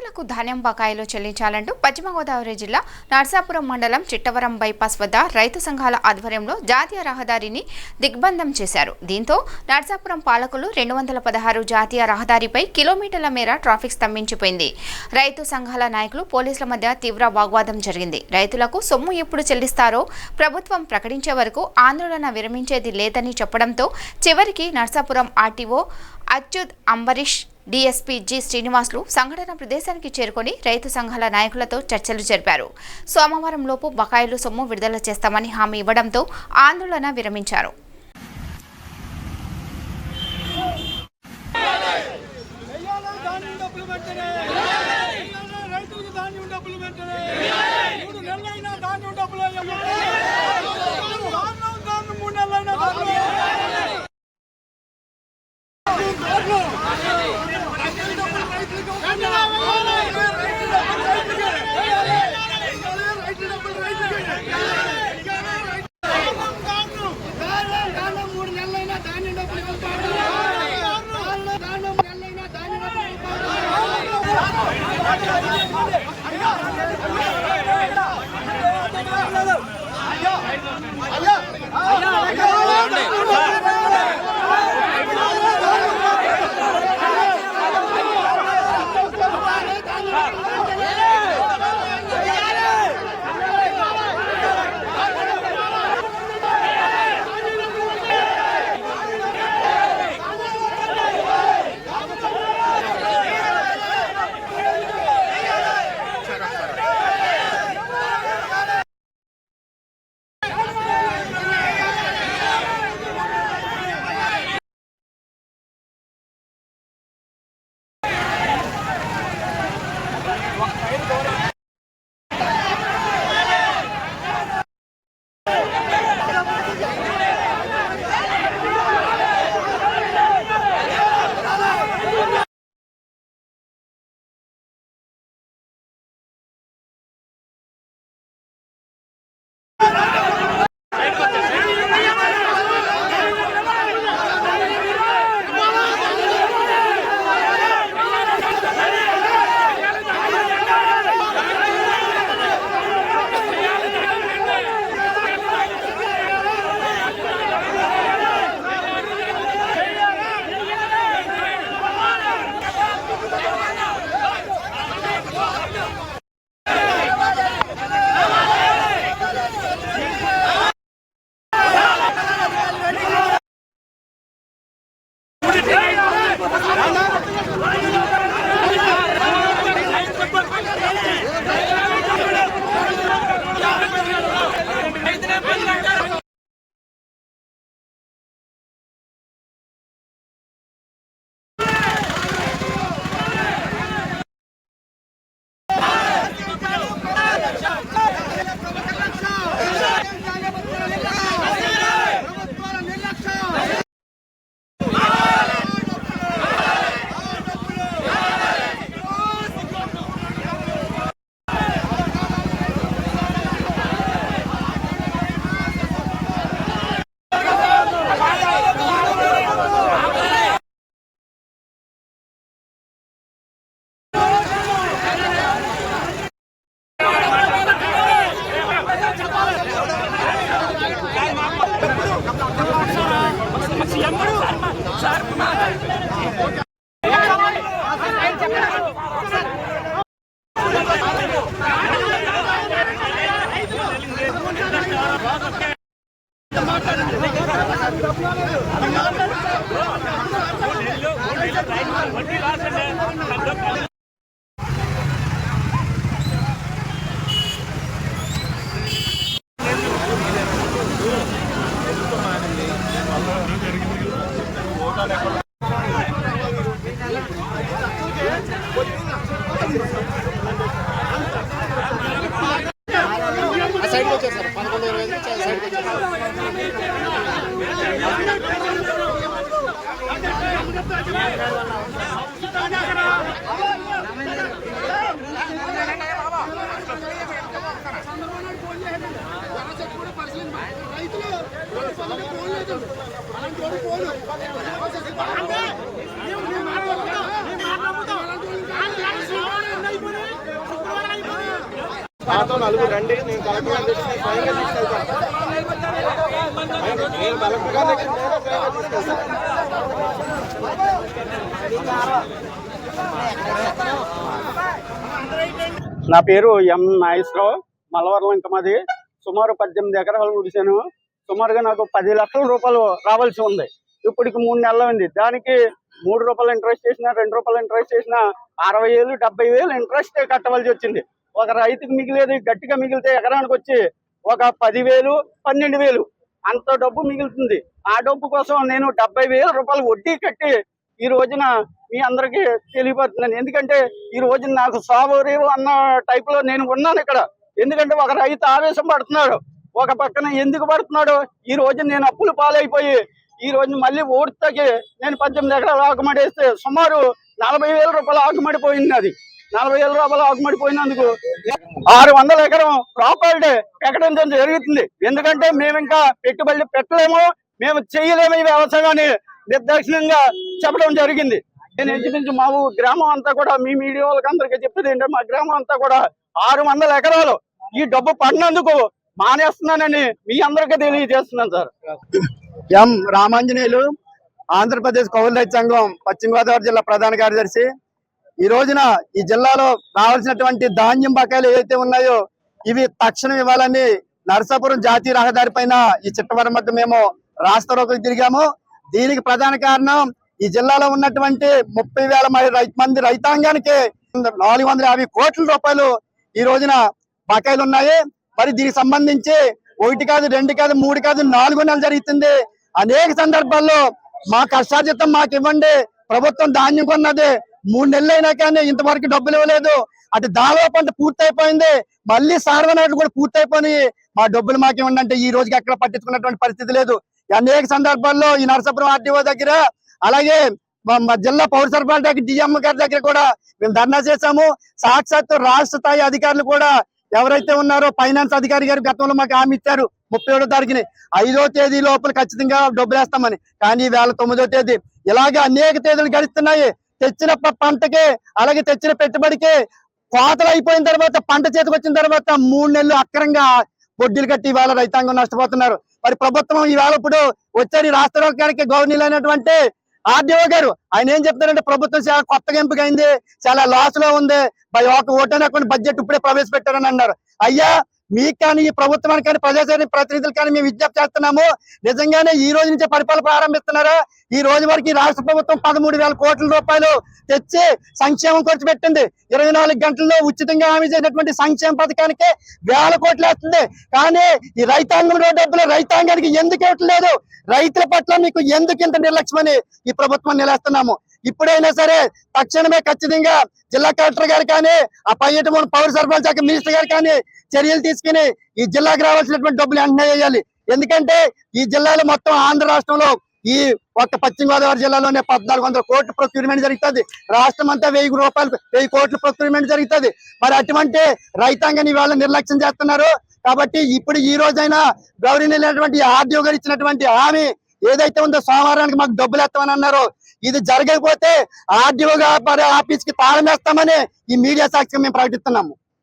రైతులకు ధాన్యం బకాయిలు చెల్లించాలంటూ పశ్చిమ గోదావరి జిల్లా నర్సాపురం మండలం చిట్టవరం బైపాస్ వద్ద రైతు సంఘాల ఆధ్వర్యంలో జాతీయ రహదారిని దిగ్బంధం చేశారు. దీంతో నర్సాపురం పాలకులు 216 జాతీయ రహదారిపై కిలోమీటర్ల మేర ట్రాఫిక్ స్తంభించిపోయింది. రైతు సంఘాల నాయకులు పోలీసుల మధ్య తీవ్ర వాగ్వాదం జరిగింది. రైతులకు సొమ్ము ఎప్పుడు చెల్లిస్తారో ప్రభుత్వం ప్రకటించే వరకు ఆందోళన విరమించేది లేదని చెప్పడంతో చివరికి Narsapuram RTO Achyut Ambarish DSP G Srinivasulu సంఘటన ప్రదేశానికి చేరుకొని రైతు సంఘాల నాయకులతో చర్చలు జరిపారు. సోమవారం లోపు బకాయిలు సొమ్ము విడుదల చేస్తామని హామీ ఇవ్వడంతో ఆందోళన విరమించారు. నాతో నలుగురు రండి, నేను కలెక్టర్ గారి దగ్గరికి స్వయంగా తీసుకెళ్తాను. నేను కలెక్టర్ గారి దగ్గరికి స్వయంగా తీసుకెళ్తాను. నా పేరు ఎం నాగేశ్వరరావు. మలవరం ఇంకా మాది. సుమారు 18 ఎకరాలు ఉడిశాను. సుమారుగా నాకు 10 లక్షల రూపాయలు రావాల్సి ఉంది. ఇప్పటికి 3 నెలలు ఉంది. దానికి 3 రూపాయలు ఇంట్రెస్ట్ చేసినా, 2 రూపాయలు ఇంట్రెస్ట్ చేసినా 60,000 70,000 ఇంట్రెస్ట్ కట్టవలసి వచ్చింది. ఒక రైతుకి మిగిలేది గట్టిగా మిగిలితే ఎకరానికి వచ్చి ఒక 10,000 12,000 అంత డబ్బు మిగులుతుంది. ఆ డబ్బు కోసం నేను 70,000 రూపాయలు వడ్డీ కట్టి ఈ రోజున మీ అందరికీ తెలియబడుతున్నాను. ఎందుకంటే ఈ రోజున నాకు సాబోరేవు అన్న టైప్ లో నేను ఉన్నాను ఇక్కడ. ఎందుకంటే ఒక రైతు ఆవేశం పడుతున్నాడు, ఒక పక్కన ఎందుకు పడుతున్నాడు, ఈ రోజు నేను అప్పులు పాలైపోయి ఈ రోజు మళ్ళీ ఓడితకి నేను 18 ఎకరాలు ఆకుమడేస్తే సుమారు 40,000 రూపాయలు ఆకుమడిపోయింది. అది 40,000 రూపాయలు ఆకుమడిపోయినందుకు 600 ఎకరం ప్రాపర్టీ ప్రకటించడం జరుగుతుంది. ఎందుకంటే మేము ఇంకా పెట్టుబడి పెట్టలేము, మేము చేయలేము ఈ వ్యవసాయాన్ని నిర్దాక్షిణ్యంగా చెప్పడం జరిగింది. నేను ఇంచుమించు మా గ్రామం అంతా కూడా మీ మీడియా వాళ్ళకి అందరికీ చెప్పేది ఏంటంటే మా గ్రామం అంతా కూడా 600 ఎకరాలు ఈ డబ్బు పడినందుకు మానేస్తున్నానని మీ అందరికీ తెలియజేస్తున్నాను సార్. ఎం రామాంజనేయులు, ఆంధ్రప్రదేశ్ కౌలు రైతు సంఘం పశ్చిమ గోదావరి జిల్లా ప్రధాన కార్యదర్శి. ఈ రోజున ఈ జిల్లాలో రావాల్సినటువంటి ధాన్యం బకాయిలు ఏవైతే ఉన్నాయో ఇవి తక్షణం ఇవ్వాలని నరసాపురం జాతీయ రహదారి పైన ఈ చిట్టవరం వద్ద మేము రాస్తా రోకోకు తిరిగాము. దీనికి ప్రధాన కారణం ఈ జిల్లాలో ఉన్నటువంటి 30,000 మంది రైతాంగానికి 450 కోట్ల రూపాయలు ఈ రోజున బకాయిలు ఉన్నాయి. మరి దీనికి సంబంధించి 1 కాదు 2 కాదు 3 కాదు 4 నెలలు జరుగుతుంది. అనేక సందర్భాల్లో మా కష్టార్జితం మాకు ఇవ్వండి, ప్రభుత్వం ధాన్యం కొన్నది 3 నెలలు అయినా కానీ ఇంతవరకు డబ్బులు ఇవ్వలేదు. అటు దాదాపు పంట పూర్తయిపోయింది, మళ్ళీ సార్వనాట్లు కూడా పూర్తయిపోయి మా డబ్బులు మాకు ఇవ్వండి అంటే ఈ రోజుకి ఎక్కడ పట్టించుకున్నటువంటి పరిస్థితి లేదు. అనేక సందర్భాల్లో ఈ నరసాపురం ఆర్టీఓ దగ్గర, అలాగే మా జిల్లా పౌర సరఫరాల దగ్గర డిఎం గారి దగ్గర కూడా మేము ధర్నా చేశాము. సాక్షాత్తు రాష్ట్ర స్థాయి అధికారులు కూడా ఎవరైతే ఉన్నారో ఫైనాన్స్ అధికారి గారు గతంలో మాకు హామీ ఇచ్చారు 37వ తారీఖుని 5వ తేదీ లోపల ఖచ్చితంగా డబ్బులు వేస్తామని. కానీ వేళ 9వ తేదీ ఇలాగే అనేక తేదీలు గడుస్తున్నాయి. తెచ్చిన పంటకి అలాగే తెచ్చిన పెట్టుబడికి కోతలు అయిపోయిన తర్వాత పంట చేతికి వచ్చిన తర్వాత 3 నెలలు అక్రంగా వడ్డీలు కట్టి ఇవాళ రైతాంగం నష్టపోతున్నారు. మరి ప్రభుత్వం ఈవేళ ఇప్పుడు వచ్చారు ఈ రాష్ట్ర రోగానికి గవర్నీలు అయినటువంటి ఆర్డీఓ గారు. ఆయన ఏం చెప్తారంటే ప్రభుత్వం చాలా కొత్తగా ఎంపికైంది, చాలా లాస్ లో ఉంది, ఒక ఓటైనా కొన్ని బడ్జెట్ ఇప్పుడే ప్రవేశపెట్టారని అన్నారు. అయ్యా మీకు కానీ ఈ ప్రభుత్వానికి కానీ ప్రజాసేవ ప్రతినిధులు కానీ మేము విజ్ఞప్తి చేస్తున్నాము, నిజంగానే ఈ రోజు నుంచే పరిపాలన ప్రారంభిస్తున్నారా? ఈ రోజు వరకు ఈ రాష్ట్ర ప్రభుత్వం 13,000 కోట్ల రూపాయలు తెచ్చి సంక్షేమం ఖర్చు పెట్టింది. 24 గంటల్లో ఉచితంగా హామీ చేసినటువంటి సంక్షేమ పథకానికి 1,000 కోట్లు వేస్తుంది. కానీ ఈ రైతాంగంలో డబ్బులు రైతాంగానికి ఎందుకు ఇవ్వట్లేదు? రైతుల పట్ల మీకు ఎందుకు ఇంత నిర్లక్ష్యమని ఈ ప్రభుత్వం నిలేస్తున్నాము. ఇప్పుడైనా సరే తక్షణమే ఖచ్చితంగా జిల్లా కలెక్టర్ గారు కానీ ఆ పైన పౌర సరఫరాల శాఖ మినిస్టర్ గారు కానీ చర్యలు తీసుకుని ఈ జిల్లాకు రావాల్సినటువంటి డబ్బులు వెంటనే వేయాలి. ఎందుకంటే ఈ జిల్లాలో మొత్తం ఆంధ్ర రాష్ట్రంలో ఈ ఒక్క పశ్చిమ గోదావరి జిల్లాలోనే 1,400 కోట్ల ప్రొక్యూర్మెంట్ జరుగుతుంది. రాష్ట్రం అంతా 1,000 కోట్ల ప్రొక్యూర్మెంట్ జరుగుతుంది. మరి అటువంటి రైతాంగాన్ని వాళ్ళ నిర్లక్ష్యం చేస్తున్నారు. కాబట్టి ఇప్పుడు ఈ రోజైనా గౌరవనీయులైనటువంటి ఆర్డీఓ గారు ఇచ్చినటువంటి హామీ ఏదైతే ఉందో సోమవారానికి మాకు డబ్బులు ఎత్తామని అన్నారు, ఇది జరగకపోతే ఆర్డీఓ గారి ఆఫీస్ కి తాళం వేస్తామని ఈ మీడియా సాక్షిగా మేము ప్రకటిస్తున్నాము.